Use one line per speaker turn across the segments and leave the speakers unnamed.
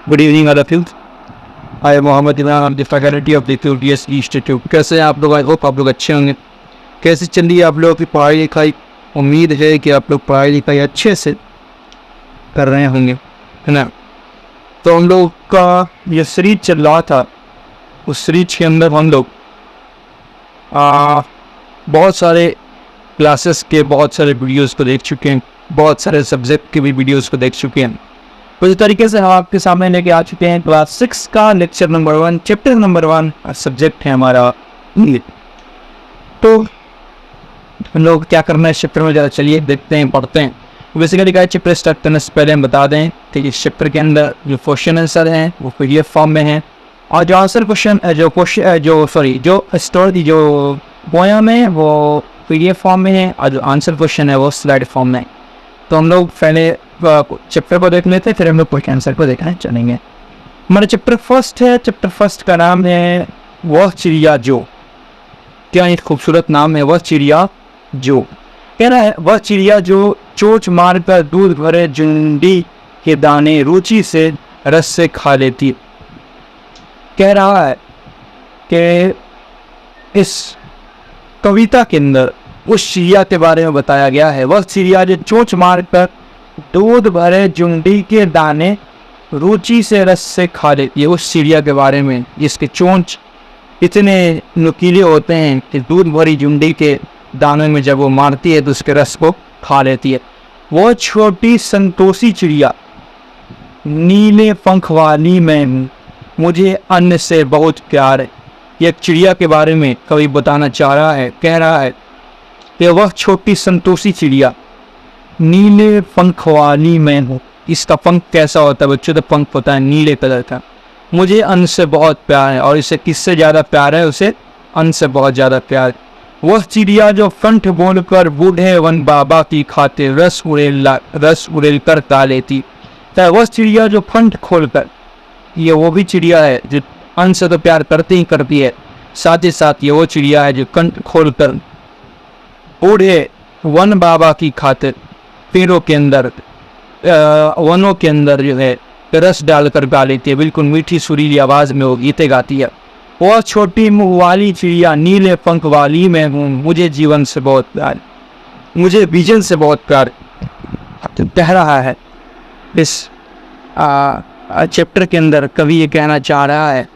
Good evening, all of you. I am Mohammed Imran. I'm the faculty of the QTS Institute. कैसे हैं आप लोग? I hope आप लोग अच्छे होंगे। कैसे चल रही है आप लोगों की पढ़ाई लिखाई? उम्मीद है कि आप लोग पढ़ाई लिखाई अच्छे से कर रहे होंगे, है ना। तो हम लोग का ये सीरीज चल रहा था, उस सीरीज के अंदर हम लोग बहुत सारे क्लासेस के बहुत सारे वीडियोस को देख चुके हैं, बहुत सारे सब्जेक्ट के भी वीडियोस को देख चुके हैं। तो इस तरीके से हम आपके सामने लेके आ चुके हैं क्लास 6 का lecture number 1, chapter number 1 subject है हमारा इंग्लिश। तो हम लोग क्या करना है इस चैप्टर में, ज़्यादा चलिए देखते हैं, पढ़ते हैं। बेसिकली क्या चैप्टर स्टार्ट करने से पहले हम बता दें कि इस चैप्टर के अंदर जो क्वेश्चन आंसर हैं वो PDF फॉर्म में हैं, और जो आंसर क्वेश्चन जो पोयम है वो PDF फॉर्म में है, और जो आंसर क्वेश्चन है वो स्लाइड फॉर्म में है। तो हम लोग पहले चैप्टर को देख लेते हैं, फिर हम लोग क्वेश्चन आंसर को देखने चलेंगे। हमारा चैप्टर फर्स्ट है, चैप्टर फर्स्ट का नाम है वह चिड़िया जो। क्या एक खूबसूरत नाम है, वह चिड़िया जो। कह रहा है वह चिड़िया जो चोंच मार कर दूध भरे जुंडी के दाने रुचि से रस से खा लेती। कह रहा है कि इस कविता के अंदर उस चिड़िया के बारे में बताया गया है, वह चिड़िया जो चोंच मार कर दूध भरे जुंडी के दाने रुचि से रस से खा लेती है। उस चिड़िया के बारे में जिसके चोंच इतने नुकीले होते हैं कि दूध भरी जुंडी के दाने में जब वो मारती है तो उसके रस को खा लेती है। वो छोटी संतोषी चिड़िया नीले पंख वाली मैं, मुझे अन्न से बहुत प्यार है। ये चिड़िया के बारे में कवि बताना चाह रहा है, कह रहा है कि वह छोटी संतोषी चिड़िया नीले पंख वाली मैं हूँ। इसका पंख कैसा होता है बच्चों? तो पंख होता है नीले कलर का। मुझे अन्न से बहुत प्यार है, और इसे किससे ज़्यादा प्यार है? उसे अन्न से बहुत ज़्यादा प्यार। वह चिड़िया जो कंठ बोलकर बूढ़े वन बाबा की खाते रस उड़ेल कर ता लेती। तो वह चिड़िया जो कंठ खोलकर, ये वो भी चिड़िया है जो अन्न से तो प्यार करती ही करती है, साथ ही साथ ये वो चिड़िया है जो कंठ खोलकर बूढ़े वन बाबा की खातिर पेड़ों के अंदर वनों के अंदर जो है रस डालकर गा लेती है। बिल्कुल मीठी सुरीली आवाज़ में वो गीते गाती है। वह छोटी मुँह वाली चिड़िया नीले पंख वाली मैं हूँ, मुझे जीवन से बहुत प्यार, मुझे विजन से बहुत प्यार कह रहा है। इस चैप्टर के अंदर कवि ये कहना चाह रहा है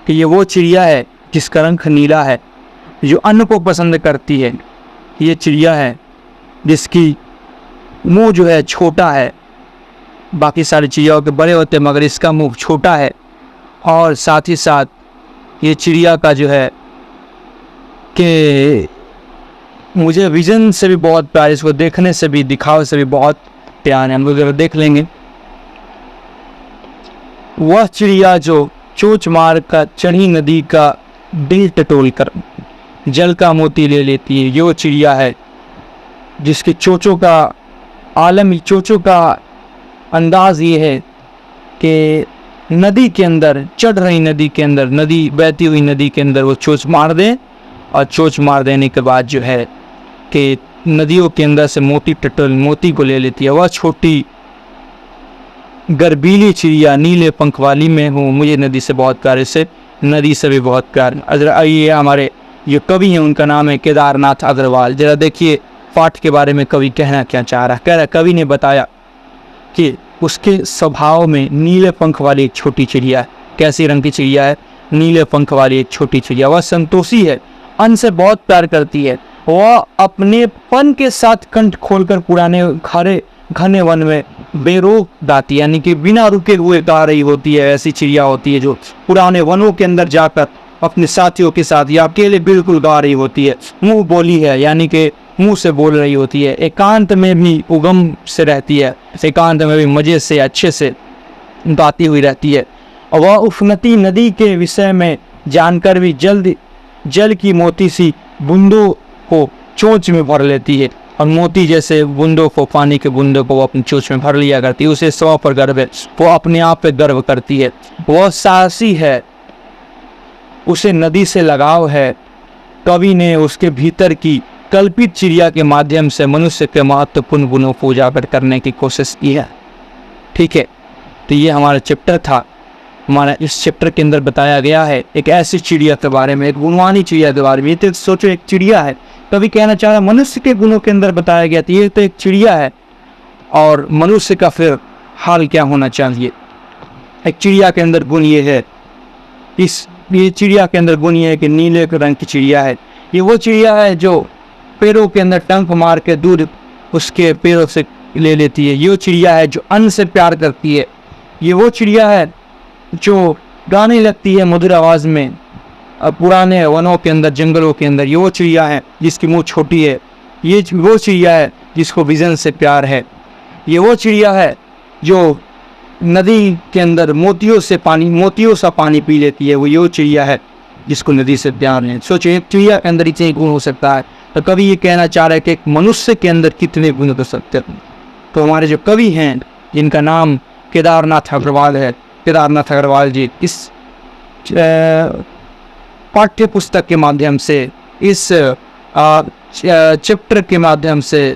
कि ये वो चिड़िया है जिसका रंग नीला है, जो अन्न को पसंद करती है। ये चिड़िया है जिसकी मुंह जो है छोटा है, बाकी सारी चिड़ियाओं के बड़े होते हैं मगर इसका मुंह छोटा है। और साथ ही साथ ये चिड़िया का जो है कि मुझे विजन से भी बहुत प्यार, इसको देखने से भी, दिखावे से भी बहुत प्यार है। हम लोग देख लेंगे। वह चिड़िया जो चोंच मार कर चढ़ी नदी का दिल टटोल कर जल का मोती ले लेती है। ये वो चिड़िया है जिसके चोंचों का आलम, चोंचों का अंदाज ये है कि नदी के अंदर, चढ़ रही नदी के अंदर, नदी बहती हुई नदी के अंदर वो चोंच मार दे, और चोंच मार देने के बाद जो है कि नदियों के अंदर से मोती को ले लेती है। वह छोटी गर्बीली चिड़िया नीले पंख वाली मैं हूँ, मुझे नदी से बहुत प्यार, इससे नदी से भी बहुत प्यार। आइए, हमारे जो कवि हैं उनका नाम है केदारनाथ अग्रवाल। जरा देखिए पाठ के बारे में कवि कहना क्या चाह रहा है। कह रहा, कवि ने बताया कि उसके स्वभाव में नीले पंख वाली एक छोटी चिड़िया है। कैसी रंग की चिड़िया है? नीले पंख वाली एक छोटी चिड़िया। वह संतोषी है, अन्न से बहुत प्यार करती है। वह अपने पन के साथ कंठ खोलकर पुराने खारे घने वन में बेरोक गाती, यानी कि बिना रुके हुए गा रही होती है। ऐसी चिड़िया होती है जो पुराने वनों के अंदर जाकर अपने साथियों के साथ या अकेले बिल्कुल गा रही होती है। मुंह बोली है, यानी कि मुंह से बोल रही होती है। एकांत में भी उगम से रहती है, एकांत में भी मज़े से अच्छे से गाती हुई रहती है। और वह उफनती नदी के विषय में जानकर भी जल की मोती सी बूंदों को चोंच में भर लेती है। और मोती जैसे बूंदों को, पानी के बूंदों को वो अपनी चोंच में भर लिया करती है। उसे स्व पर गर्व है, वो अपने आप पे गर्व करती है। वह साहसी है, उसे नदी से लगाव है। कवि ने उसके भीतर की कल्पित चिड़िया के माध्यम से मनुष्य के महत्वपूर्ण गुणों को उजागर करने की कोशिश की है। ठीक है, तो ये हमारा चैप्टर था। हमारा इस चैप्टर के अंदर बताया गया है एक ऐसी चिड़िया के बारे में, एक गुणवानी चिड़िया के बारे में। ये तो सोचो एक चिड़िया है, कभी कहना चाह रहा मनुष्य के गुणों के अंदर बताया गया, तो ये तो एक चिड़िया है और मनुष्य का फिर हाल क्या होना चाहिए। एक चिड़िया के अंदर गुण ये है, ये चिड़िया के अंदर गुण ये है कि नीले रंग की चिड़िया है। ये वो चिड़िया है जो पैरों के अंदर टंक मार के दूध उसके पैरों से ले लेती है। ये चिड़िया है जो अन्न से प्यार करती है। ये वो चिड़िया है जो गाने लगती है मधुर आवाज़ में पुराने वनों के अंदर, जंगलों के अंदर। ये वो चिड़िया है जिसकी मुँह छोटी है। ये वो चिड़िया है जिसको विजन से प्यार है। ये वो चिड़िया है जो नदी के अंदर मोतियों सा पानी पी लेती है। वो चिड़िया है जिसको नदी से प्यार है। सोचो एक चिड़िया के अंदर इतने गुण हो सकता है, तो कवि ये कहना चाह रहा है कि एक मनुष्य के अंदर कितने गुण हो सकते हैं। तो हमारे जो कवि हैं जिनका नाम केदारनाथ अग्रवाल है, केदारनाथ अग्रवाल जी इस पाठ्य पुस्तक के माध्यम से, इस चैप्टर के माध्यम से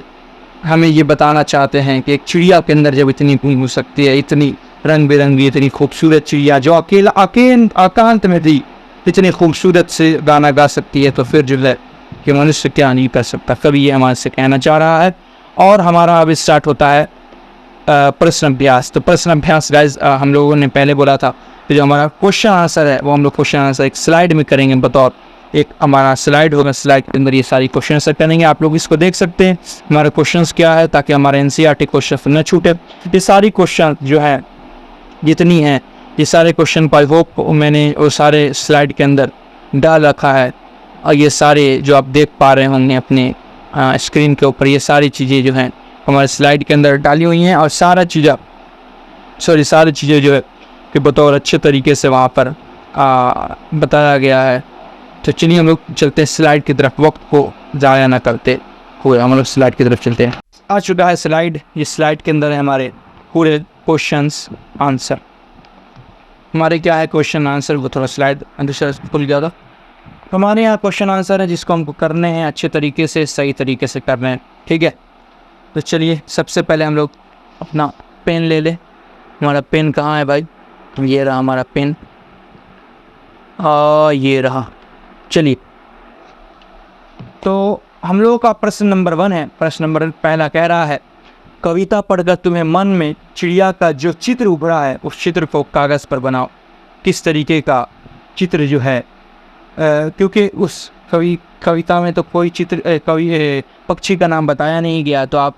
हमें ये बताना चाहते हैं कि एक चिड़िया के अंदर जब इतनी गुण हो सकती है, इतनी रंग बिरंगी, इतनी खूबसूरत चिड़िया जो एकांत में थी इतनी खूबसूरत से गाना गा सकती है, तो फिर जो है कि मनुष्य क्या नहीं कर सकता। कभी ये हमारे से कहना चाह रहा है। और हमारा अब स्टार्ट होता है प्रश्न अभ्यास। तो प्रश्न अभ्यास गाइज हम लोगों ने पहले बोला था कि जो हमारा क्वेश्चन आंसर है वो हम लोग क्वेश्चन आंसर एक स्लाइड में करेंगे। बतौर एक हमारा स्लाइड होगा, स्लाइड के अंदर ये सारी क्वेश्चन आंसर करेंगे। आप लोग इसको देख सकते हैं हमारे क्वेश्चंस क्या है, ताकि हमारे एनसीईआरटी क्वेश्चन न छूटे। ये सारी क्वेश्चन जो है जितनी हैं, ये सारे क्वेश्चन आई होप मैंने वो सारे स्लाइड के अंदर डाल रखा है। और ये सारे जो आप देख पा रहे होंगे अपने स्क्रीन के ऊपर, ये सारी चीज़ें जो हैं हमारे स्लाइड के अंदर डाली हुई हैं। और सारी चीज़ें जो है कि बतौर अच्छे तरीके से वहाँ पर बताया गया है। तो चलिए हम लोग चलते हैं स्लाइड की तरफ, वक्त को ज़ाया ना करते हुए हम लोग स्लाइड की तरफ चलते हैं। आ चुका है स्लाइड। ये स्लाइड के अंदर है हमारे पूरे क्वेश्चंस आंसर। हमारे क्या है क्वेश्चन आंसर, वो थोड़ा स्लाइड अंदर से खुल गया था। हमारे यहाँ क्वेश्चन आंसर है जिसको हमको करने हैं अच्छे तरीके से, सही तरीके से करने हैं, ठीक है। तो चलिए सबसे पहले हम लोग अपना पेन ले लें। हमारा पेन कहाँ है भाई? ये रहा हमारा पेन, ये रहा। चलिए तो हम लोगों का प्रश्न नंबर 1 है। प्रश्न नंबर पहला कह रहा है, कविता पढ़कर तुम्हें मन में चिड़िया का जो चित्र उभरा है उस चित्र को कागज़ पर बनाओ। किस तरीके का चित्र जो है, क्योंकि उस कविता में तो कोई चित्र पक्षी का नाम बताया नहीं गया, तो आप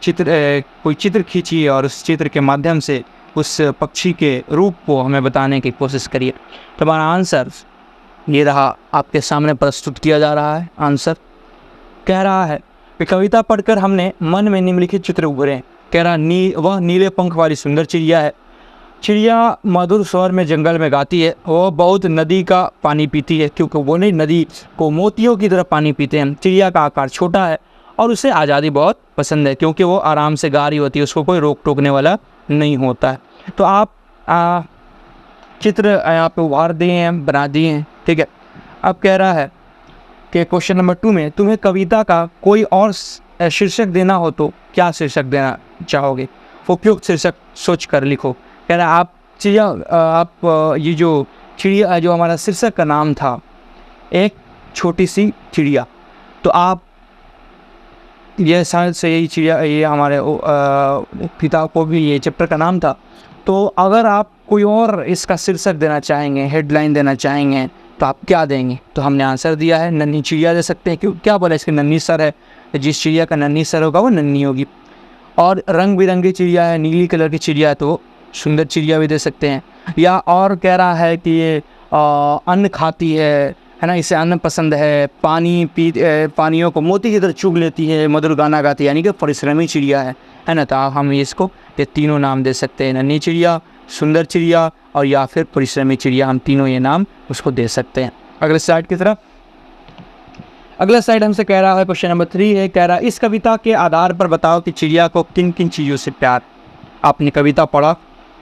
कोई चित्र खींचिए और उस चित्र के माध्यम से उस पक्षी के रूप को हमें बताने की कोशिश करिए। तो हमारा आंसर ये रहा, आपके सामने प्रस्तुत किया जा रहा है। आंसर कह रहा है कि कविता पढ़कर हमने मन में निम्नलिखित चित्र उभरे। कह रहा वह नीले पंख वाली सुंदर चिड़िया है। चिड़िया मधुर स्वर में जंगल में गाती है। वो बहुत नदी का पानी पीती है, क्योंकि वो नहीं नदी को मोतियों की तरह पानी पीते हैं। चिड़िया का आकार छोटा है और उसे आज़ादी बहुत पसंद है, क्योंकि वो आराम से गा रही होती है, उसको कोई रोक टोकने वाला नहीं होता है। तो आप चित्र यहाँ पे उभार दिए हैं, बना दिए हैं, ठीक है। अब कह रहा है कि क्वेश्चन नंबर 2 में तुम्हें कविता का कोई और शीर्षक देना हो तो क्या शीर्षक देना चाहोगे? उपयुक्त शीर्षक सोच कर लिखो। कह रहा है ये जो चिड़िया जो हमारा शीर्षक का नाम था, एक छोटी सी चिड़िया, तो आप यह शायद से यही चिड़िया, ये हमारे पिता को भी ये चैप्टर का नाम था। तो अगर आप कोई और इसका शीर्षक देना चाहेंगे, हेडलाइन देना चाहेंगे, तो आप क्या देंगे? तो हमने आंसर दिया है नन्ही चिड़िया दे सकते हैं। क्यों क्या बोला, इसके नन्ही सर है, जिस चिड़िया का नन्ही सर होगा वो नन्ही होगी। और रंग बिरंगी चिड़िया है, नीली कलर की चिड़िया है, तो सुंदर चिड़िया भी दे सकते हैं। या और कह रहा है कि ये अन्न खाती है ना, इसे अन्न पसंद है, पानियों को मोती की तरह चुग लेती है, मधुर गाना गाती है, यानी कि परिश्रमी चिड़िया है ना। तो हम इसको ये तीनों नाम दे सकते हैं, नन्ही चिड़िया, सुंदर चिड़िया और या फिर परिश्रमी चिड़िया। हम तीनों ये नाम उसको दे सकते हैं। अगले स्लाइड की तरफ, अगला स्लाइड हमसे कह रहा है क्वेश्चन नंबर 3 है। कह रहा है इस कविता के आधार पर बताओ कि चिड़िया को किन किन चीज़ों से प्यार। आपने कविता पढ़ा,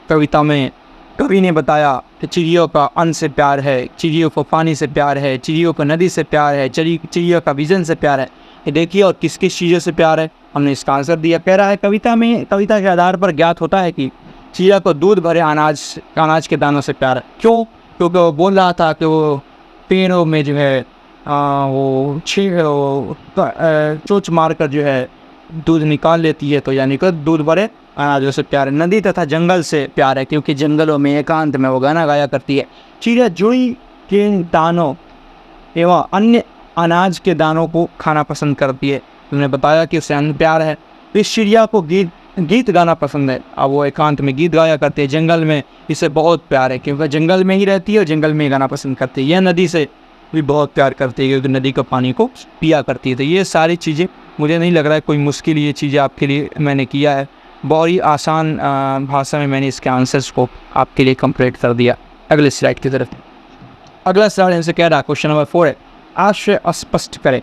कविता में कवि ने बताया कि चिड़ियों का अन्न से प्यार है, चिड़ियों को पानी से प्यार है, चिड़ियों को नदी से प्यार है, चिड़ियों का विजन से प्यार है। ये देखिए, और किस किस चीज़ों से प्यार है, हमने इसका आंसर दिया। कह रहा है कविता के आधार पर ज्ञात होता है कि चिड़िया को दूध भरे अनाज के दानों से प्यार है। क्यों? क्योंकि वो बोल रहा था कि वो पेड़ों में जो है वो चोंच मार कर जो है दूध निकाल लेती है, तो यानी कि दूध भरे अनाजों से प्यार है। नदी तथा जंगल से प्यार है, क्योंकि जंगलों में एकांत में वो गाना गाया करती है। चिड़िया जुड़ी के दानों एवं अन्य अनाज के दानों को खाना पसंद करती है। तुमने बताया कि उसे अन्न प्यार है। इस चिड़िया को गीत गाना पसंद है। अब वो एकांत में गीत गाया करते हैं। जंगल में इसे बहुत प्यार है, क्योंकि जंगल में ही रहती है और जंगल में ही गाना पसंद करती है। यह नदी से भी बहुत प्यार करती है, क्योंकि नदी का पानी को पिया करती है। तो ये सारी चीज़ें, मुझे नहीं लग रहा है कोई मुश्किल ये चीज़ें आपके लिए मैंने किया है। बहुत ही आसान भाषा में मैंने इसके आंसर्स को आपके लिए कंप्लीट कर दिया। अगले स्लाइड की तरफ। अगला सवाल इनसे कह रहा, क्वेश्चन नंबर 4 है, आशय स्पष्ट करें।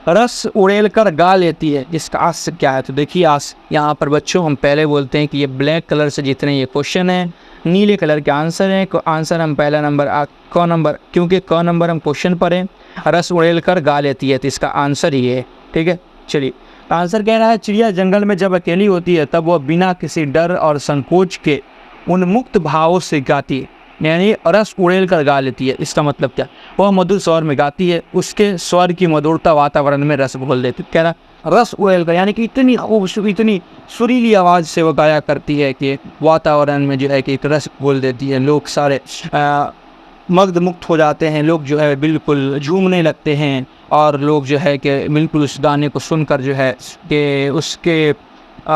रस उड़ेल कर गा लेती है, इसका आशय क्या है? तो देखिए यहाँ पर बच्चों हम पहले बोलते हैं कि ये ब्लैक कलर से जितने ये क्वेश्चन है, नीले कलर के आंसर हैं। आंसर हम पहला नंबर क नंबर, क्योंकि क नंबर हम क्वेश्चन पर हैं। रस उड़ेल कर गा लेती है, तो इसका आंसर ये है। ठीक है, चलिए। आंसर कह रहा है, चिड़िया जंगल में जब अकेली होती है तब वह बिना किसी डर और संकोच के उन्मुक्त भावों से गाती है, यानी रस उड़ेल कर गा लेती है। इसका मतलब क्या? वह मधुर स्वर में गाती है, उसके स्वर की मधुरता वातावरण में रस घोल देती है। कह रहा रस उड़ेल कर, यानी कि इतनी इतनी सुरीली आवाज़ से वो गाया करती है कि वातावरण में जो है कि एक रस घोल देती है। लोग सारे मग्न मुक्त हो जाते हैं, लोग जो है बिल्कुल झूमने लगते हैं, और लोग जो है कि बिल्कुल उस गाने को सुनकर जो है कि उसके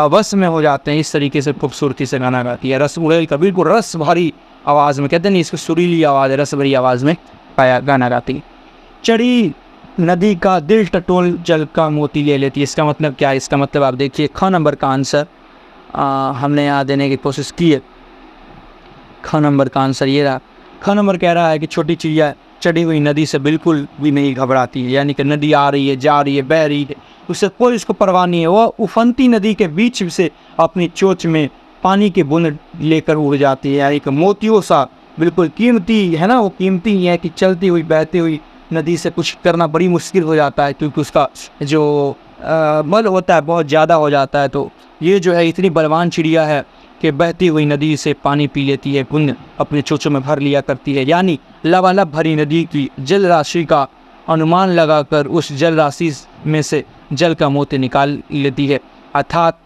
वश में हो जाते हैं। इस तरीके से खूबसूरती से गाना गाती है। रस उड़ेल कर, बिल्कुल रस भरी आवाज़ में, कहते नहीं इसको सुरीली आवाज़ है, रस भरी आवाज़ में गाना गाती है। चढ़ी नदी का दिल टटोल जल का मोती ले लेती है, इसका मतलब क्या है? इसका मतलब आप देखिए ख नंबर का आंसर हमने यहाँ देने की कोशिश की है। ख नंबर का आंसर ये रहा। ख नंबर कह रहा है कि छोटी चिड़िया चढ़ी हुई नदी से बिल्कुल भी नहीं घबराती है, यानी कि नदी आ रही है, जा रही है, बह रही है, उससे कोई इसको परवाह नहीं है। वह उफनती नदी के बीच से अपनी चोंच में पानी के बूंद लेकर उड़ जाती है, यानी कि मोतियों सा बिल्कुल कीमती है ना, वो कीमती है कि चलती हुई बहती हुई नदी से कुछ करना बड़ी मुश्किल हो जाता है, क्योंकि उसका जो बल होता है बहुत ज़्यादा हो जाता है। तो ये जो है इतनी बलवान चिड़िया है कि बहती हुई नदी से पानी पी लेती है, बूंद अपने चोंचों में भर लिया करती है, यानी लबालब भरी नदी की जल राशि का अनुमान लगाकर उस जल राशि में से जल का मोती निकाल लेती है, अर्थात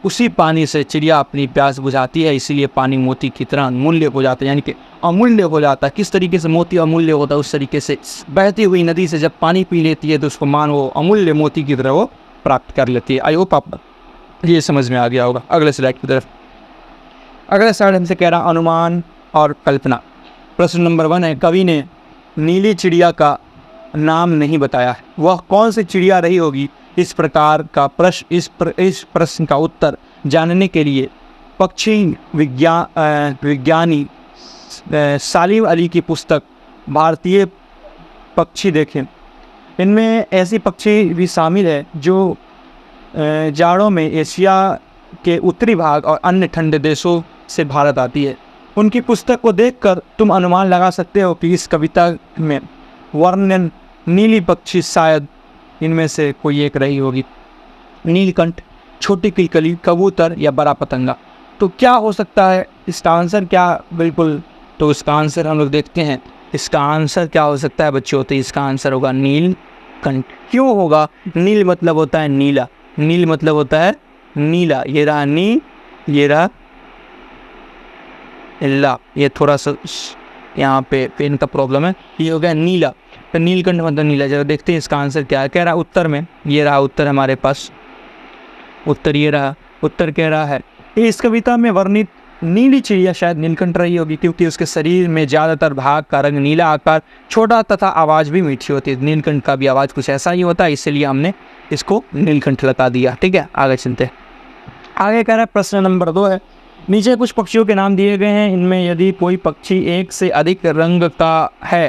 उसी पानी से चिड़िया अपनी प्यास बुझाती है। इसीलिए पानी मोती की तरह अमूल्य हो जाता है, यानी कि अमूल्य हो जाता है। किस तरीके से मोती अमूल्य होता है, उस तरीके से बहती हुई नदी से जब पानी पी लेती है तो उसको मान वो अमूल्य मोती की तरह वो प्राप्त कर लेती है। आई होप आप ये समझ में आ गया होगा। अगले स्लाइड की तरफ। अगला स्लाइड हमसे कह रहा अनुमान और कल्पना। प्रश्न नंबर 1 है, कवि ने नीली चिड़िया का नाम नहीं बताया है, वह कौन सी चिड़िया रही होगी? इस प्रकार का प्रश्न इस प्रश्न का उत्तर जानने के लिए पक्षी विज्ञानी सालिम अली की पुस्तक भारतीय पक्षी देखें। इनमें ऐसी पक्षी भी शामिल है जो जाड़ों में एशिया के उत्तरी भाग और अन्य ठंडे देशों से भारत आती है। उनकी पुस्तक को देखकर तुम अनुमान लगा सकते हो कि इस कविता में वर्णन नीली पक्षी शायद इनमें से कोई एक रही होगी। नीलकंठ, छोटी किलकली, कबूतर या बड़ा पतंगा। तो क्या हो सकता है इसका आंसर? क्या बिल्कुल, तो इसका आंसर हम लोग देखते हैं। इसका आंसर क्या हो सकता है बच्चों? तो इसका आंसर होगा नीलकंठ। क्यों होगा? नील मतलब होता है नीला, नील मतलब होता है नीला। ये रहा नी, ये रहा ला, ये थोड़ा सा यहाँ पे पेन का प्रॉब्लम है, ये हो गया नीला। तो नीलकंठ मतलब नीला। जब देखते हैं इसका आंसर क्या है। कह रहा उत्तर में, ये रहा उत्तर हमारे पास, उत्तर ये रहा। उत्तर कह रहा है इस कविता में वर्णित नीली चिड़िया शायद नीलकंठ रही होगी, क्योंकि उसके शरीर में ज़्यादातर भाग का रंग नीला, आकार छोटा तथा आवाज़ भी मीठी होती है। नीलकंठ का भी आवाज़ कुछ ऐसा ही होता है, इसलिए हमने इसको नीलकंठ लगा दिया। ठीक है, आगे चलते हैं। आगे कह रहा है प्रश्न नंबर 2 है, नीचे कुछ पक्षियों के नाम दिए गए हैं, इनमें यदि कोई पक्षी एक से अधिक रंग का है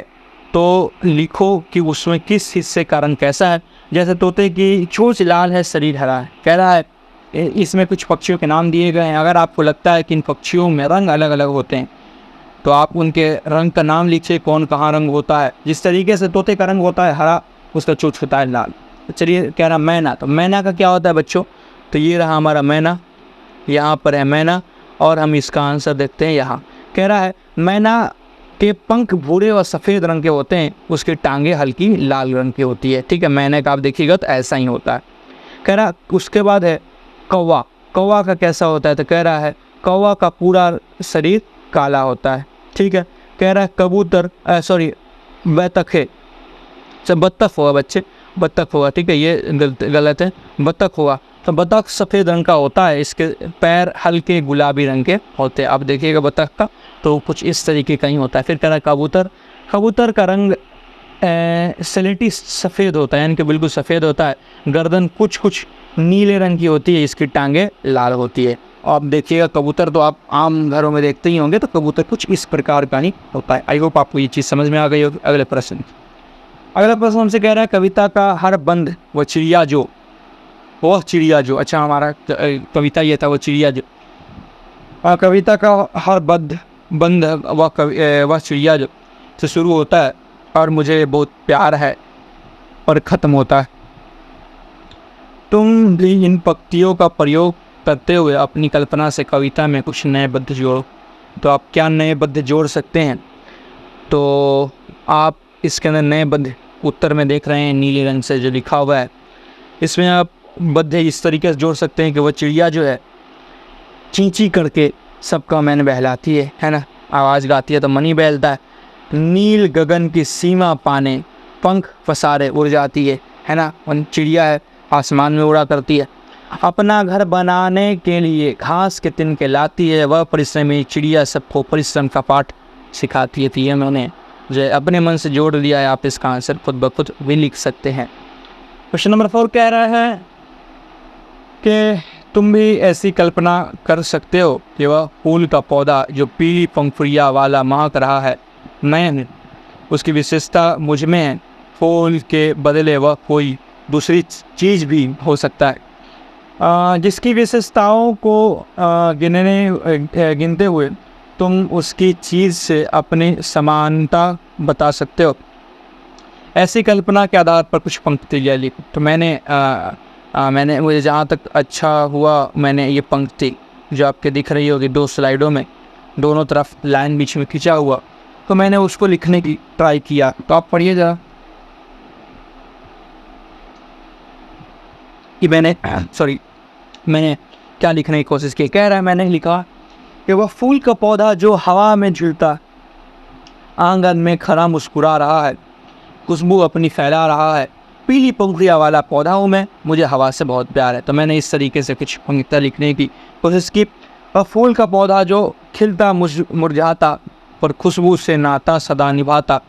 तो लिखो कि उसमें किस हिस्से का रंग कैसा है। जैसे तोते की चोंच लाल है, शरीर हरा है। कह रहा है इसमें कुछ पक्षियों के नाम दिए गए हैं, अगर आपको लगता है कि इन पक्षियों में रंग अलग अलग होते हैं तो आप उनके रंग का नाम लिखिए, कौन कहाँ रंग होता है। जिस तरीके से तोते का रंग होता है हरा, उसका चोंच होता है लाल। तो चलिए, कह रहा मैना, तो मैना का क्या होता है बच्चों? तो ये रहा हमारा मैना, यहाँ पर है मैना, और हम इसका आंसर देखते हैं यहाँ। कह रहा है मैना के पंख भूरे और सफ़ेद रंग के होते हैं, उसकी टांगे हल्की लाल रंग की होती है। ठीक है, मैने का आप देखिएगा तो ऐसा ही होता है। कह रहा उसके बाद है कौवा। कौवा का कैसा होता है, तो कह रहा है कौवा का पूरा शरीर काला होता है। ठीक है, कह रहा है कबूतर बतख है, बत्तख हुआ बच्चे, बत्तख हुआ। ठीक है, ये गलत है, बत्तख हुआ। तो बतख सफ़ेद रंग का होता है, इसके पैर हल्के गुलाबी रंग के होते हैं। आप देखिएगा बतख का तो कुछ इस तरीके का ही होता है। फिर कह रहा है कबूतर। कबूतर का रंग स्लेटी सफ़ेद होता है, यानी कि बिल्कुल सफ़ेद होता है। गर्दन कुछ कुछ नीले रंग की होती है, इसकी टांगे लाल होती है। और आप देखिएगा कबूतर तो आप आम घरों में देखते ही होंगे, तो कबूतर कुछ इस प्रकार का ही होता है। आई होप आपको ये चीज़ समझ में आ गई होगी। अगला प्रश्न हमसे कह रहा है कविता का हर बंद वह चिड़िया जो। अच्छा, हमारा कविता ये था वो चिड़िया जो। कविता का हर बंद वह चिड़िया जो से शुरू होता है और मुझे बहुत प्यार है और ख़त्म होता है। तुम भी इन पंक्तियों का प्रयोग करते हुए अपनी कल्पना से कविता में कुछ नए बद्ध जोड़ो। तो आप क्या नए बद्ध जोड़ सकते हैं, तो आप इसके अंदर नए बद्ध उत्तर में देख रहे हैं नीले रंग से जो लिखा हुआ है, इसमें आप बद्ध इस तरीके से जोड़ सकते हैं कि वह चिड़िया जो है चींची करके सबका मन बहलाती है ना, आवाज़ गाती है तो मन ही बहलता है। नील गगन की सीमा पाने पंख पसारे उड़ जाती है ना, उन चिड़िया है आसमान में उड़ा करती है। अपना घर बनाने के लिए घास के तिनके लाती है, वह परिश्रमी चिड़िया सबको परिश्रम का पाठ सिखाती है। तो ये मैंने जो अपने मन से जोड़ लिया है, आप इसका आंसर खुद ब खुद भी लिख सकते हैं। क्वेश्चन नंबर 4 कह रहा है कि तुम भी ऐसी कल्पना कर सकते हो कि वह फूल का पौधा जो पीली पंखुड़ियाँ वाला महक रहा है नयन, उसकी विशेषता मुझ में है। फूल के बदले वह कोई दूसरी चीज़ भी हो सकता है, जिसकी विशेषताओं को गिनते हुए तुम उसकी चीज़ से अपनी समानता बता सकते हो। ऐसी कल्पना के आधार पर कुछ पंक्तियाँ लिखो। तो मैंने मुझे जहाँ तक अच्छा हुआ, मैंने ये पंक्ति जो आपके दिख रही होगी 2 स्लाइडों में, दोनों तरफ लाइन बीच में खिंचा हुआ, तो मैंने उसको लिखने की ट्राई किया। तो आप पढ़िए जरा कि मैंने क्या लिखने की कोशिश की। कह रहा है मैंने लिखा कि वह फूल का पौधा जो हवा में झूलता आंगन में खड़ा मुस्कुरा रहा है, खुशबू अपनी फैला रहा है, पीली पंखुड़ियाँ वाला पौधा हूँ मैं, मुझे हवा से बहुत प्यार है। तो मैंने इस तरीके से कुछ पंक्तियाँ लिखने की कोशिश की। वह फूल का पौधा जो खिलता मुरझाता पर खुशबू से नाता सदा निभाता,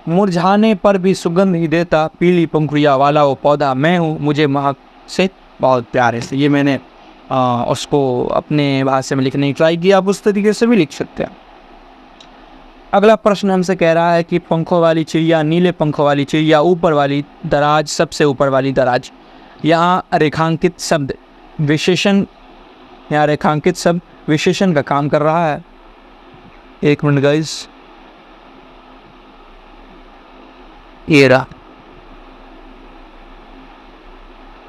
मुरझाने पर भी सुगंध ही देता, पीली पंखुड़ियाँ वाला वो पौधा मैं हूँ, मुझे महक से बहुत प्यार है। ये मैंने उसको अपने भाषा में लिखने की ट्राई किया। आप उस तरीके से भी लिख सकते हैं। अगला प्रश्न हमसे कह रहा है कि पंखों वाली चिड़िया, नीले पंखों वाली चिड़िया, ऊपर वाली दराज, सबसे ऊपर वाली दराज। यहाँ रेखांकित शब्द विशेषण का काम कर रहा है। एक मिनट गाइस, ये रहा,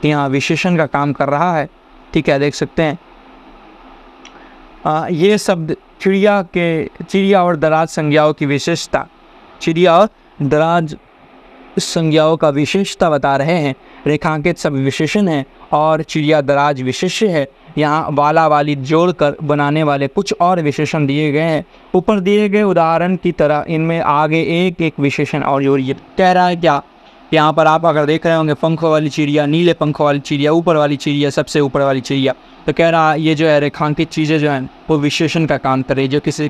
यहाँ विशेषण का काम कर रहा है। ठीक है, देख सकते हैं ये शब्द चिड़िया और दराज संज्ञाओं की विशेषता, चिड़िया और दराज संज्ञाओं का विशेषता बता रहे हैं। रेखांकित शब्द विशेषण है और चिड़िया दराज विशेष्य है। यहाँ वाला वाली जोड़कर बनाने वाले कुछ और विशेषण दिए गए हैं। ऊपर दिए गए उदाहरण की तरह इनमें आगे एक एक विशेषण और जोड़िए। कह रहा है क्या, यहाँ पर आप अगर देख रहे होंगे पंखों वाली चिड़िया, नीले पंखों वाली चिड़िया, ऊपर वाली चिड़िया, सबसे ऊपर वाली चिड़िया, तो कह रहा है ये जो है रेखांकित चीज़ें जो हैं वो विशेषण का काम कर रही है। जो किसी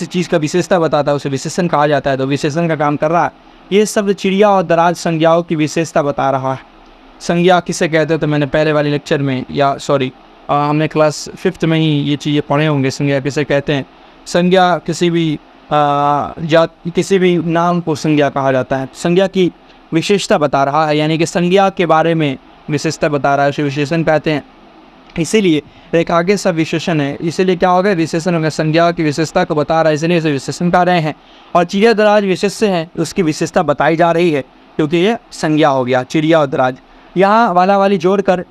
चीज़ का विशेषता बताता है उसे विशेषण कहा जाता है, तो विशेषण का काम कर रहा है। ये शब्द चिड़िया और दराज संज्ञाओं की विशेषता बता रहा है। संज्ञा किसे कहते हैं, तो मैंने पहले वाले लेक्चर में हमने क्लास 5th में ही ये चीज़ें पढ़े होंगे। संज्ञा किसे कहते हैं, संज्ञा किसी भी नाम को संज्ञा कहा जाता है। संज्ञा की विशेषता बता रहा है, यानी कि संज्ञा के बारे में विशेषता बता रहा है, उसे विशेषण कहते हैं। इसीलिए रेखांकित सब विशेषण है, इसीलिए क्या हो गया, विशेषण हो गया। संज्ञा की विशेषता को बता रहा है, इसलिए इसे विशेषण कह रहे हैं। और चिड़िया दराज विशेष्य है, उसकी विशेषता बताई जा रही है क्योंकि ये संज्ञा हो गया चिड़िया और दराज। यहाँ वाला वाली जोड़कर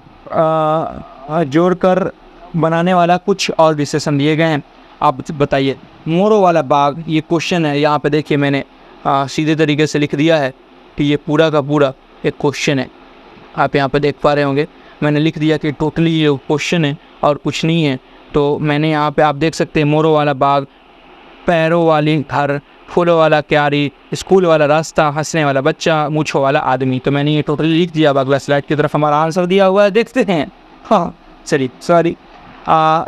बनाने वाला कुछ और विशेषण दिए गए हैं, आप बताइए। मोरों वाला बाग, ये क्वेश्चन है। यहाँ पे देखिए मैंने सीधे तरीके से लिख दिया है कि ये पूरा का पूरा एक क्वेश्चन है। आप यहाँ पे देख पा रहे होंगे मैंने लिख दिया कि टोटली ये क्वेश्चन है और कुछ नहीं है। तो मैंने यहाँ पे आप देख सकते हैं, मोरों वाला बाग, पैरों वाली घर, फूलों वाला क्यारी, स्कूल वाला रास्ता, हंसने वाला बच्चा, मूंछों वाला आदमी। तो मैंने ये टोटली लिख दिया। अब अगला स्लाइड की तरफ हमारा आंसर दिया हुआ है, देखते हैं। हाँ चलिए, सॉरी,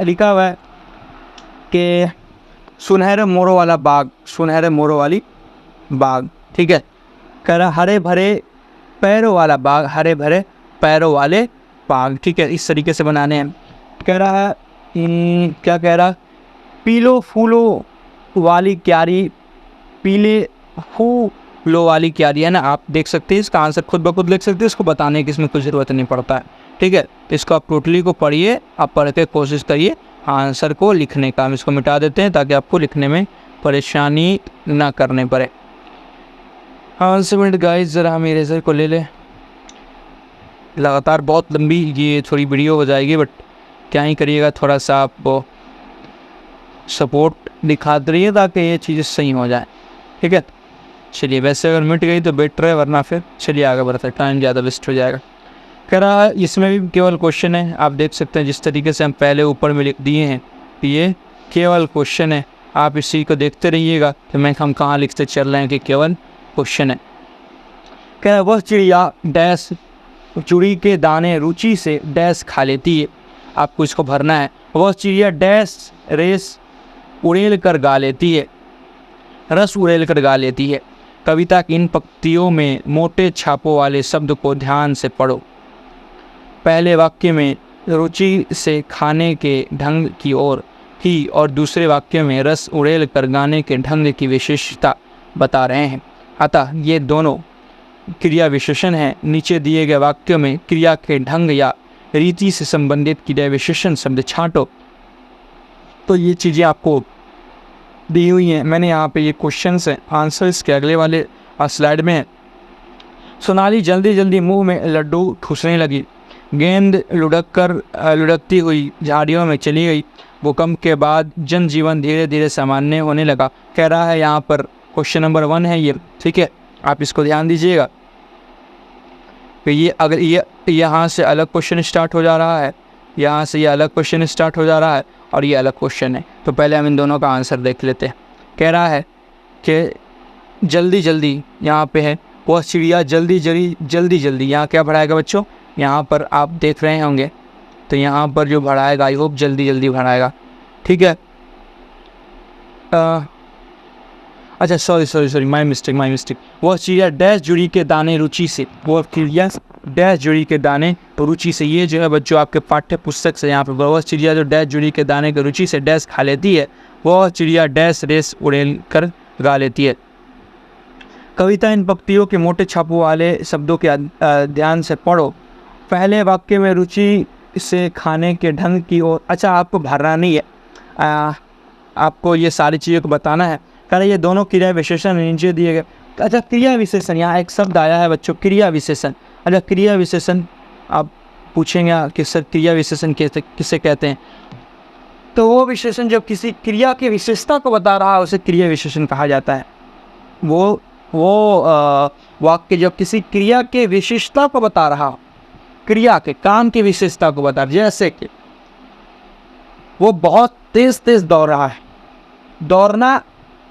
लिखा हुआ है कि सुनहरे मोरों वाला बाग, सुनहरे मोरों वाली बाग, ठीक है। कह रहा हरे भरे पैरों वाला बाग, हरे भरे पैरों वाले बाग, ठीक है। इस तरीके से बनाने हैं। कह रहा है क्या कह रहा, पीलो फूलों वाली क्यारी, पीले फूलों वाली क्यारी, है ना। आप देख सकते हैं, इसका आंसर खुद ब खुद लिख सकते हैं, इसको बताने की इसमें कुछ ज़रूरत नहीं पड़ता है, ठीक है। तो इसको आप टोटली को पढ़िए, आप पढ़ के कोशिश करिए आंसर को लिखने का। हम इसको मिटा देते हैं ताकि आपको लिखने में परेशानी ना करने पड़े। हाँ 1 मिनट गाइस, ज़रा हम इरेजर को ले लें। लगातार बहुत लंबी ये थोड़ी वीडियो हो जाएगी, बट क्या ही करिएगा, थोड़ा सा आप वो सपोर्ट दिखाते रहिए ताकि ये चीज़ें सही हो जाए, ठीक है। चलिए, वैसे अगर मिट गई तो बेटर है, वरना फिर चलिए आगे बढ़ते, टाइम ज़्यादा वेस्ट हो जाएगा। कह रहा है इसमें भी केवल क्वेश्चन है। आप देख सकते हैं जिस तरीके से हम पहले ऊपर में लिख दिए हैं कि ये केवल क्वेश्चन है। आप इसी को देखते रहिएगा कि हम कहाँ लिखते चल रहे हैं कि केवल क्वेश्चन है। कह रहा है वह चिड़िया डैश चूड़ी के दाने रुचि से डैश खा लेती है। आपको इसको भरना है। वह चिड़िया डैश रेस उड़ेल कर गा लेती है, रस उड़ेल कर गा लेती है। कविता की इन पंक्तियों में मोटे छापों वाले शब्द को ध्यान से पढ़ो। पहले वाक्य में रुचि से खाने के ढंग की ओर थी और दूसरे वाक्य में रस उड़ेल कर गाने के ढंग की विशेषता बता रहे हैं। अतः ये दोनों क्रिया विशेषण हैं। नीचे दिए गए वाक्यों में क्रिया के ढंग या रीति से संबंधित क्रिया विशेषण शब्द छांटो। तो ये चीज़ें आपको दी हुई हैं। मैंने यहाँ पे ये क्वेश्चंस हैं, आंसर इसके अगले वाले स्लाइड में है। सोनाली जल्दी जल्दी मुंह में लड्डू ठूसने लगी। गेंद लुढ़कती हुई झाड़ियों में चली गई। भूकंप के बाद जनजीवन धीरे धीरे सामान्य होने लगा। कह रहा है यहाँ पर क्वेश्चन नंबर 1 है ये, ठीक है। आप इसको ध्यान दीजिएगा कि ये अगर ये यहाँ से अलग क्वेश्चन स्टार्ट हो जा रहा है, यहाँ से ये अलग क्वेश्चन स्टार्ट हो जा रहा है और ये अलग क्वेश्चन है। तो पहले हम इन दोनों का आंसर देख लेते हैं। कह रहा है कि जल्दी जल्दी यहाँ पे है, वह चिड़िया जल्दी जल्दी यहाँ क्या बढ़ाएगा बच्चों, यहाँ पर आप देख रहे होंगे तो यहाँ पर जो बढ़ाएगा, आई होप जल्दी जल्दी बढ़ाएगा, ठीक है। अच्छा सॉरी माय मिस्टेक। वह चिड़िया डैश जुड़ी के दाने रुचि से, वह चिड़िया डैश जुड़ी के दाने रुचि से, ये जो है बच्चों आपके पाठ्य पुस्तक से यहाँ पर, वह चिड़िया जो डैश जुड़ी के दाने के रुचि से डैश खा लेती है, वह चिड़िया डैश रेस उड़ेल कर गा लेती है। कविता इन पंक्तियों के मोटे छापों वाले शब्दों के ध्यान से पढ़ो। पहले वाक्य में रुचि से खाने के ढंग की ओर, अच्छा आपको भरना नहीं है, आपको ये सारी चीज़ों को बताना है। कह रहे ये दोनों क्रिया विशेषण नीचे दिए गए। अच्छा क्रिया विशेषण, यहाँ एक शब्द आया है बच्चों, क्रिया विशेषण। अच्छा क्रिया विशेषण आप पूछेंगे कि सर क्रिया विशेषण किसे कहते हैं, तो वो विशेषण जब किसी क्रिया की विशेषता को बता रहा है उसे क्रिया विशेषण कहा जाता है। वो वाक्य जब किसी क्रिया के विशेषता को बता रहा हो, क्रिया के काम की विशेषता को बता, जैसे कि वो बहुत तेज दौड़ रहा है, दौड़ना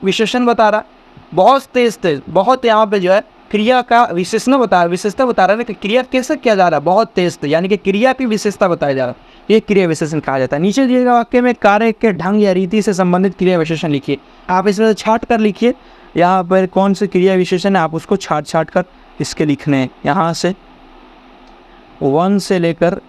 विशेषण बता रहा, बहुत तेज, बहुत यहाँ पे जो है क्रिया का विशेषण बता रहा, विशेषता बता रहा है कि क्रिया कैसे किया जा रहा है, बहुत तेज, यानी कि क्रिया की विशेषता बताया जा रहा है, ये क्रिया विशेषण कहा जाता है। नीचे दिए गए वाक्य में कार्य के ढंग या रीति से संबंधित क्रिया विशेषण लिखिए। आप इसमें छाट कर लिखिए, यहाँ पर कौन से क्रिया विशेषण है आप उसको छाट कर इसके लिखने हैं। यहाँ से 1 से लेकर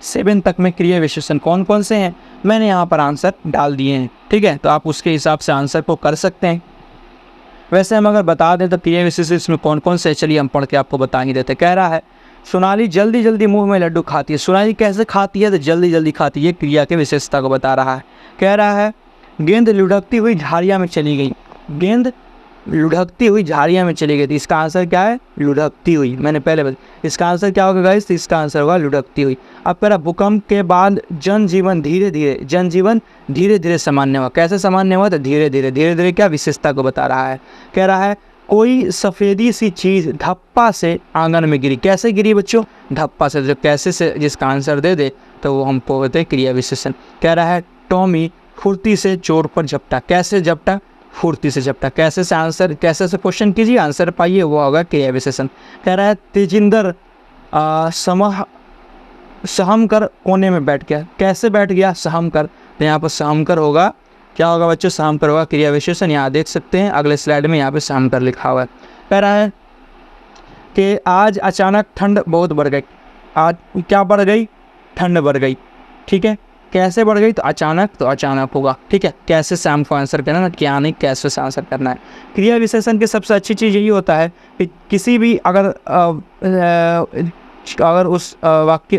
7 तक में क्रिया विशेषण कौन कौन से हैं मैंने यहाँ पर आंसर डाल दिए हैं, ठीक है। तो आप उसके हिसाब से आंसर को कर सकते हैं। वैसे हम अगर बता दें तो क्रिया विशेषण इसमें कौन कौन से, चलिए हम पढ़ के आपको बता ही देते। कह रहा है सोनाली जल्दी जल्दी मुंह में लड्डू खाती है। सोनाली कैसे खाती है, तो जल्दी जल्दी खाती है, क्रिया की विशेषता को बता रहा है। कह रहा है गेंद लुढ़कती हुई झाड़ियाँ में चली गई। गेंद लुढ़कती हुई झाड़ियाँ में चली गई थी। इसका आंसर क्या है? लुढ़कती हुई। मैंने पहले बताया इसका आंसर क्या होगा गाइस? तो इसका आंसर होगा लुढ़कती हुई। अब कह रहा भूकंप के बाद जनजीवन धीरे धीरे सामान्य हुआ। कैसे सामान्य हुआ? तो धीरे धीरे क्या विशेषता को बता रहा है। कह रहा है कोई सफ़ेदी सी चीज़ धप्पा से आंगन में गिरी। कैसे गिरी बच्चों? धप्पा से। जो कैसे से जिसका आंसर दे दे तो वो हमको होते हैं क्रिया विशेषण। कह रहा है टॉमी फुर्ती से चोर पर झपटा। कैसे झपटा? फुर्ती से झपटा। कैसे से आंसर, कैसे से क्वेश्चन कीजिए, आंसर पाइए, वो होगा क्रिया विशेषण। कह रहा है तेजिंदर सहम कर कोने में बैठ गया। कैसे बैठ गया? सहम कर। तो यहाँ पर सहम कर होगा, क्या होगा बच्चों? सहम कर होगा क्रिया विशेषण। यहाँ देख सकते हैं अगले स्लाइड में, यहाँ पे सहम कर लिखा हुआ है। कह रहा है कि आज अचानक ठंड बहुत बढ़ गई। आज क्या बढ़ गई? ठंड बढ़ गई। ठीक है, कैसे बढ़ गई? तो अचानक होगा। ठीक है, कैसे से हमको आंसर करना है, क्या नहीं, कैसे से आंसर करना है। क्रिया विशेषण की सबसे अच्छी चीज़ यही होता है कि किसी भी अगर उस वाक्य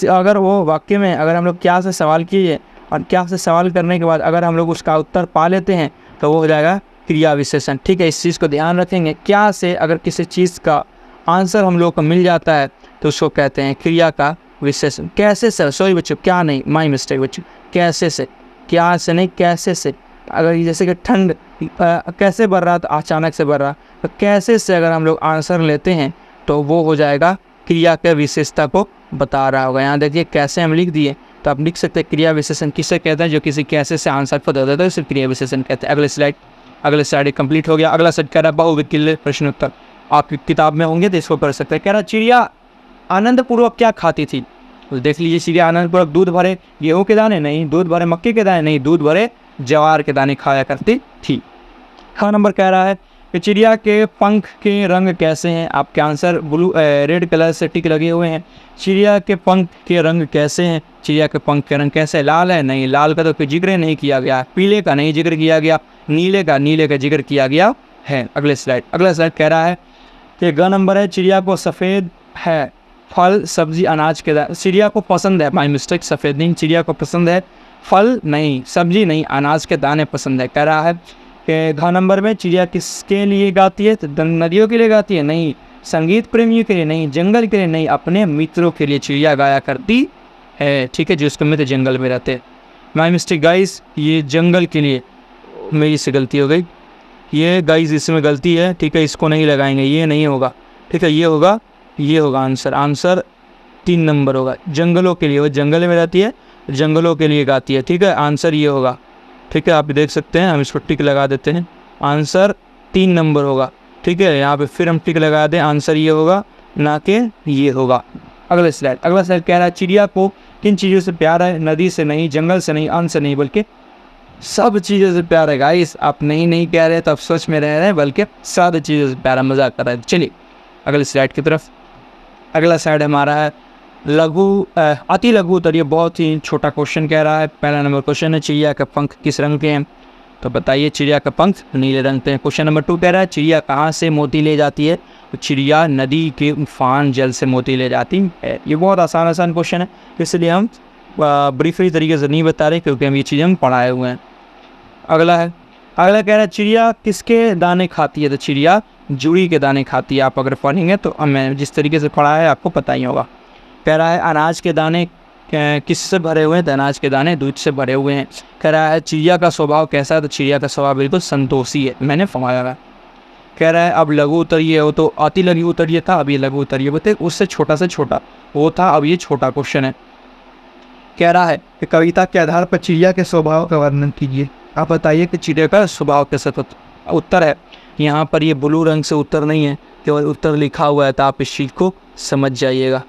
अगर वो वाक्य में अगर हम लोग क्या से सवाल किए और क्या से सवाल करने के बाद अगर हम लोग उसका उत्तर पा लेते हैं तो वो हो जाएगा क्रिया विशेषण। ठीक है, इस चीज़ को ध्यान रखेंगे। क्या से अगर किसी चीज़ का आंसर हम लोग को मिल जाता है तो उसको कहते हैं क्रिया का विशेषण। कैसे से, सॉरी बच्चों, क्या नहीं, माय मिस्टेक बच्चों, कैसे से, क्या से नहीं, कैसे से। अगर जैसे कि ठंड कैसे बढ़ रहा तो अचानक से बढ़ रहा, तो कैसे से अगर हम लोग आंसर लेते हैं तो वो हो जाएगा क्रिया के विशेषता को बता रहा होगा। यहाँ देखिए कैसे हम लिख दिए, तो आप लिख सकते हैं क्रिया विशेषण किसे कहते हैं? जो किसी कैसे से आंसर को दे देता है उसे क्रिया विशेषण कहते हैं। अगले स्लाइड कंप्लीट हो गया। अगला सेट कह रहा है बहुविकल्य प्रश्न उत्तर। आपकी किताब में होंगे तो इसको पढ़ सकते हैं। कह रहा चिड़िया आनंदपूर्वक क्या खाती थी? तो देख लीजिए, चिड़िया आनंदपूर्वक दूध भरे गेहूं के दाने नहीं, दूध भरे मक्के के दाने नहीं, दूध भरे ज्वार के दाने खाया करती थी। हाँ नंबर कह रहा है कि चिड़िया के पंख के रंग कैसे हैं? आपके आंसर ब्लू रेड कलर से टिक लगे हुए हैं। चिड़िया के पंख के रंग कैसे हैं? चिड़िया के पंख के रंग कैसे? लाल है? नहीं, लाल का तो कोई जिक्र नहीं किया गया। पीले का नहीं जिक्र किया गया। नीले का जिक्र किया गया है। अगला स्लाइड कह रहा है कि ग नंबर है चिड़िया को सफ़ेद है फल सब्जी अनाज के दाने। चिड़िया को पसंद है, माय मिस्टेक, सफ़ेद नहीं, चिड़िया को पसंद है फल नहीं, सब्जी नहीं, अनाज के दाने पसंद है। कह रहा है कि घ नंबर में चिड़िया किसके लिए गाती है? तो नदियों के लिए गाती है? नहीं, संगीत प्रेमियों के लिए नहीं, जंगल के लिए नहीं, अपने मित्रों के लिए चिड़िया गाया करती है। ठीक है, जिसके मित्र जंगल में रहते हैं। माय मिस्टेक गाइस, ये जंगल के लिए मेरी से गलती हो गई। ये गाइस इसमें गलती है। ठीक है, इसको नहीं लगाएंगे, ये नहीं होगा। ठीक है, ये होगा आंसर 3 नंबर होगा। जंगलों के लिए, वो जंगल में रहती है, जंगलों के लिए गाती है। ठीक है, आंसर ये होगा। ठीक है, आप देख सकते हैं, हम इसको टिक लगा देते हैं। आंसर 3 नंबर होगा। ठीक है, यहाँ पे फिर हम टिक लगा दें, आंसर ये होगा, ना कि ये होगा। अगला स्लाइड कह रहा है चिड़िया को किन चीज़ों से प्यार है? नदी से नहीं, जंगल से नहीं, अन्न से नहीं, बल्कि सब चीज़ों से प्यार है। गाइस आप नहीं कह रहे तो आप सोच में रह रहे हैं, बल्कि सारी चीज़ों से प्यारा, मजाक कर रहे हैं। चलिए अगले स्लाइड की तरफ। अगला स्लाइड हमारा है अति लघु उत्तर। ये बहुत ही छोटा क्वेश्चन कह रहा है। पहला नंबर क्वेश्चन है चिड़िया का पंख किस रंग के हैं? तो बताइए, चिड़िया का पंख नीले रंग के हैं। क्वेश्चन नंबर 2 कह रहा है चिड़िया कहाँ से मोती ले जाती है? तो चिड़िया नदी के उफान जल से मोती ले जाती है। ये बहुत आसान क्वेश्चन है, इसलिए हम ब्रीफली तरीके से नहीं बता रहे, क्योंकि हम ये चीज़ें हम पढ़ाए हुए हैं। अगला कह रहा है चिड़िया किसके दाने खाती है? तो चिड़िया जुड़ी के दाने खाती है। आप अगर पढ़ेंगे तो मैं जिस तरीके से पढ़ा है आपको पता ही होगा। कह रहा है अनाज के दाने किससे भरे हुए हैं? तो अनाज के दाने दूध से भरे हुए हैं। कह रहा है चिड़िया का स्वभाव कैसा है? तो चिड़िया का स्वभाव बिल्कुल संतोषी है, मैंने फरमाया है। कह रहा है अब लघु उत्तरीय हो, तो अति लघु उत्तरीय था, अब ये लघु उत्तरीय बोलते उससे छोटा से छोटा वो था, अब ये छोटा क्वेश्चन है। कह रहा है कि कविता के आधार पर चिड़िया के स्वभाव का वर्णन कीजिए। आप बताइए कि चिड़िया का स्वभाव कैसा? उत्तर है यहाँ पर, ये ब्लू रंग से उत्तर नहीं है, केवल उत्तर लिखा हुआ है, तो आप इस चीज़ को समझ जाइएगा।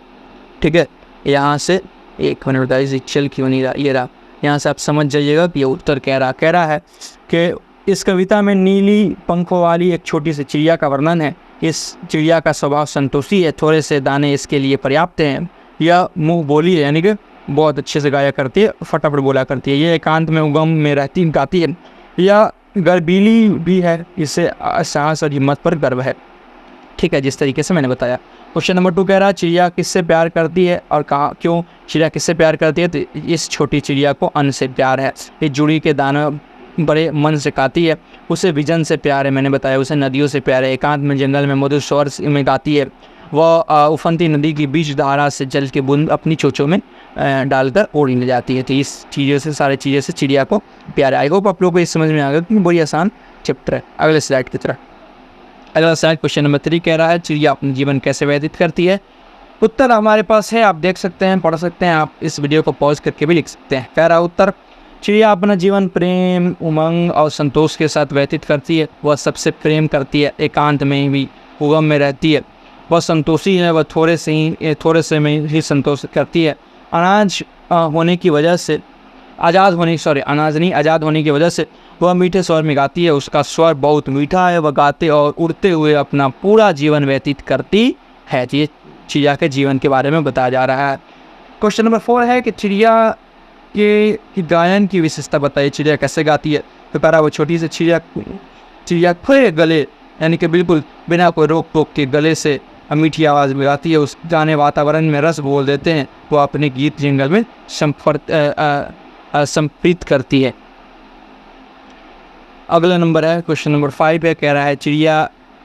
ठीक है, यहाँ से 1 मिनट बताइए चल क्यों नहीं रहा, ये रहा, यहाँ से आप समझ जाइएगा कि ये उत्तर कह रहा है कि इस कविता में नीली पंखों वाली एक छोटी सी चिड़िया का वर्णन है। इस चिड़िया का स्वभाव संतोषी है, थोड़े से दाने इसके लिए पर्याप्त हैं। यह मुँह बोली है, यानी कि बहुत अच्छे से गाया करती है, फटाफट बोला करती है। ये एकांत में उगम में गाती है। यह गर्बीली भी है, इससे साहस और हिम्मत पर गर्व है। ठीक है, जिस तरीके से मैंने बताया। क्वेश्चन नंबर 2 कह रहा है चिड़िया किससे प्यार करती है और कहाँ क्यों? चिड़िया किससे प्यार करती है? तो इस छोटी चिड़िया को अन्न से प्यार है। ये जुड़ी के दानों बड़े मन से गाती है। उसे विजन से प्यार है, मैंने बताया, उसे नदियों से प्यार है। एकांत में जंगल में मधुर स्वर में गाती है। वह उफनती नदी की बीच धारा से जल के बूंद अपनी चोंचों में डालकर ओढ़ ले जाती है। तो इस चीज़ों से, सारी चीज़ों से चिड़िया को प्यार है। आई होप आप लोगों को इस समझ में आ गया कि बड़ी आसान चैप्टर है। अगले स्लाइड की तरफ। अगला स्लाइड क्वेश्चन नंबर 3 कह रहा है चिड़िया अपना जीवन कैसे व्यतीत करती है। उत्तर हमारे पास है, आप देख सकते हैं, पढ़ सकते हैं, आप इस वीडियो को पॉज करके भी लिख सकते हैं। कह रहा उत्तर, चिड़िया अपना जीवन प्रेम, उमंग और संतोष के साथ व्यतीत करती है। वह सबसे प्रेम करती है, एकांत में भी उगम में रहती है। वह संतोषी है, वह थोड़े से में ही संतोष करती है। अनाज होने की वजह से आज़ाद होने की वजह से वह मीठे स्वर में गाती है। उसका स्वर बहुत मीठा है, वह गाते और उड़ते हुए अपना पूरा जीवन व्यतीत करती है। ये चिड़िया के जीवन के बारे में बताया जा रहा है। क्वेश्चन नंबर 4 है कि चिड़िया के गायन की विशेषता बताइए। चिड़िया कैसे गाती है। तो पहला, वो छोटी सी चिड़िया खुले गले, यानी कि बिल्कुल बिना कोई रोक टोक के गले से मीठी आवाज़ में गाती है। उस गाने वातावरण में रस बोल देते हैं। वो अपने गीत जंगल में संप्रीत करती है। अगला नंबर है, क्वेश्चन नंबर 5 है, कह रहा है चिड़िया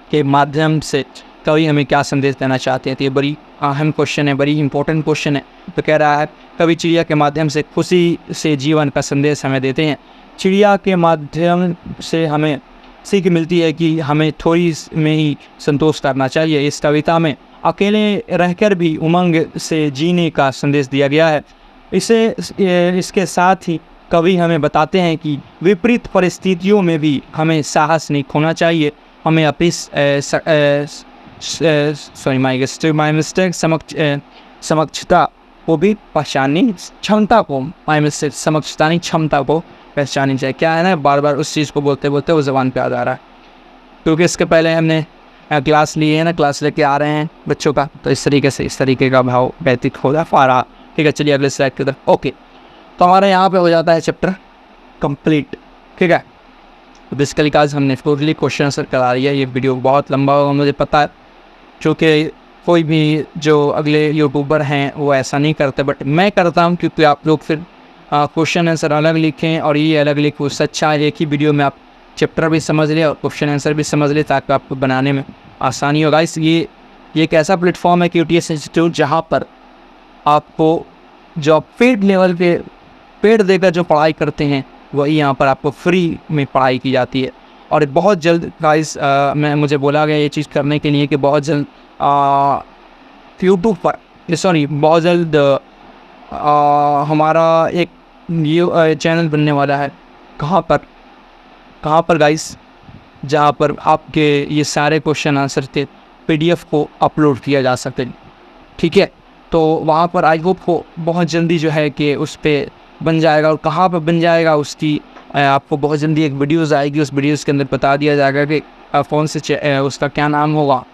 के माध्यम से कवि हमें क्या संदेश देना चाहते हैं। तो ये बड़ी अहम क्वेश्चन है, बड़ी इंपॉर्टेंट क्वेश्चन है। तो कह रहा है कवि चिड़िया के माध्यम से खुशी से जीवन का संदेश हमें देते हैं। चिड़िया के माध्यम से हमें सीख मिलती है कि हमें थोड़ी में ही संतोष करना चाहिए। इस कविता में अकेले रहकर भी उमंग से जीने का संदेश दिया गया है। इसके साथ ही कवि हमें बताते हैं कि विपरीत परिस्थितियों में भी हमें साहस नहीं खोना चाहिए। हमें अपनी समक्षता को भी पहचाननी, क्षमता को पहचाननी चाहिए। क्या है ना, बार बार उस चीज़ को बोलते बोलते वो ज़बान पे आ जा रहा है, क्योंकि इसके पहले हमने क्लास ली है ना, क्लास लेके आ रहे हैं बच्चों का, तो इस तरीके का भाव व्यतीत हो पा रहा। ठीक है, चलिए अगले स्लाइड की तरफ। ओके, तो हमारा यहाँ पे हो जाता है चैप्टर कंप्लीट। ठीक है, तो बेसिकली आज हमने टोटली क्वेश्चन आंसर करा लिया। ये वीडियो बहुत लंबा होगा मुझे पता है, क्योंकि कोई भी जो अगले यूट्यूबर हैं वो ऐसा नहीं करते, बट मैं करता हूँ, क्योंकि आप लोग फिर क्वेश्चन आंसर अलग लिखें और ये अलग लिखें। उससे अच्छा एक ही वीडियो में आप चैप्टर भी समझ लें और क्वेश्चन आंसर भी समझ लें, ताकि आपको बनाने में आसानी होगा। ये एक ऐसा प्लेटफॉर्म है QTS इंस्टीट्यूट, जहाँ पर आपको जो पेड लेवल पे पेड देकर जो पढ़ाई करते हैं वही यहाँ पर आपको फ्री में पढ़ाई की जाती है। और बहुत जल्द गाइस मुझे बोला गया ये चीज़ करने के लिए कि बहुत जल्द यूट्यूब पर बहुत जल्द हमारा एक ये चैनल बनने वाला है। कहाँ पर गाइस, जहाँ पर आपके ये सारे क्वेश्चन आंसर के PDF को अपलोड किया जा सके। ठीक है, तो वहाँ पर आई होप को बहुत जल्दी जो है कि उस पर बन जाएगा। और कहाँ पर बन जाएगा उसकी आपको बहुत जल्दी एक वीडियोज़ आएगी। उस वीडियोज़ के अंदर बता दिया जाएगा कि फ़ोन से उसका क्या नाम होगा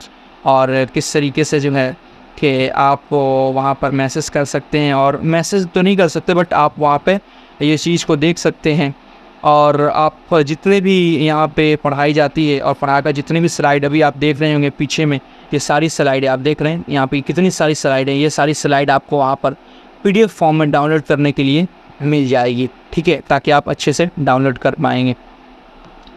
और किस तरीके से जो है कि आप वहाँ पर मैसेज कर सकते हैं। और मैसेज तो नहीं कर सकते, बट आप वहाँ पे ये चीज़ को देख सकते हैं। और आप जितने भी यहाँ पे पढ़ाई जाती है और पढ़ाई का जितनी भी स्लाइड अभी आप देख रहे होंगे पीछे में, ये सारी स्लाइडें आप देख रहे हैं यहाँ पे कितनी सारी स्लाइड हैं। ये सारी स्लाइड आपको वहाँ पर PDF फॉर्म में डाउनलोड करने के लिए मिल जाएगी। ठीक है, ताकि आप अच्छे से डाउनलोड कर पाएंगे।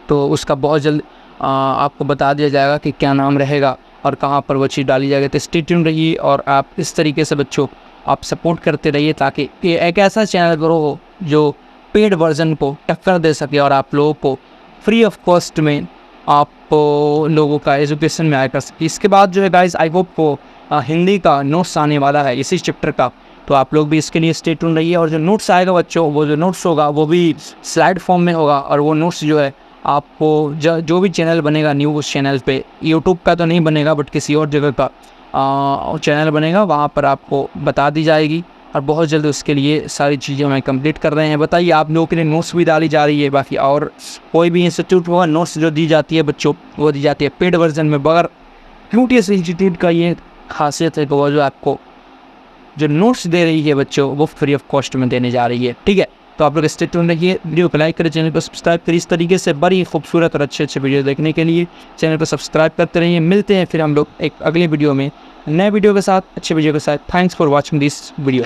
तो उसका बहुत जल्द आपको बता दिया जाएगा कि क्या नाम रहेगा और कहाँ पर वो चीज़ डाली जाएगी। तो स्टे ट्यून्ड रहिए और आप इस तरीके से बच्चों आप सपोर्ट करते रहिए, ताकि ये एक ऐसा चैनल ग्रो हो जो पेड वर्जन को टक्कर दे सके और आप लोगों को फ्री ऑफ कॉस्ट में आप लोगों का एजुकेशन में आया कर सके। इसके बाद जो है गाइस, आई होप को हिंदी का नोट्स आने वाला है इसी चैप्टर का, तो आप लोग भी इसके लिए स्टे ट्यून्ड रहिए। और जो नोट्स आएगा बच्चों, वो जो नोट्स होगा वो भी स्लाइड फॉर्म में होगा। और वो नोट्स जो है आपको जो भी चैनल बनेगा न्यू, उस चैनल पे यूट्यूब का तो नहीं बनेगा, बट किसी और जगह का चैनल बनेगा, वहाँ पर आपको बता दी जाएगी। और बहुत जल्द उसके लिए सारी चीज़ें हमें कंप्लीट कर रहे हैं। बताइए, आप लोगों के लिए नोट्स भी डाली जा रही है। बाकी और कोई भी इंस्टीट्यूट होगा, नोट्स जो दी जाती है बच्चों, वो दी जाती है पेड वर्जन में। मगर QTS इंस्टीट्यूट का ये खासियत है कि वो जो आपको जो नोट्स दे रही है बच्चों, वो फ्री ऑफ कॉस्ट में देने जा रही है। ठीक है, तो आप लोग स्टे ट्यून्ड रहिए, वीडियो को लाइक करें, चैनल को सब्सक्राइब करिए। इस तरीके से बड़ी खूबसूरत और अच्छे वीडियो देखने के लिए चैनल को सब्सक्राइब करते रहिए। मिलते हैं फिर हम लोग एक अगले वीडियो में, नए वीडियो के साथ, अच्छे वीडियो के साथ। Thanks for watching this video.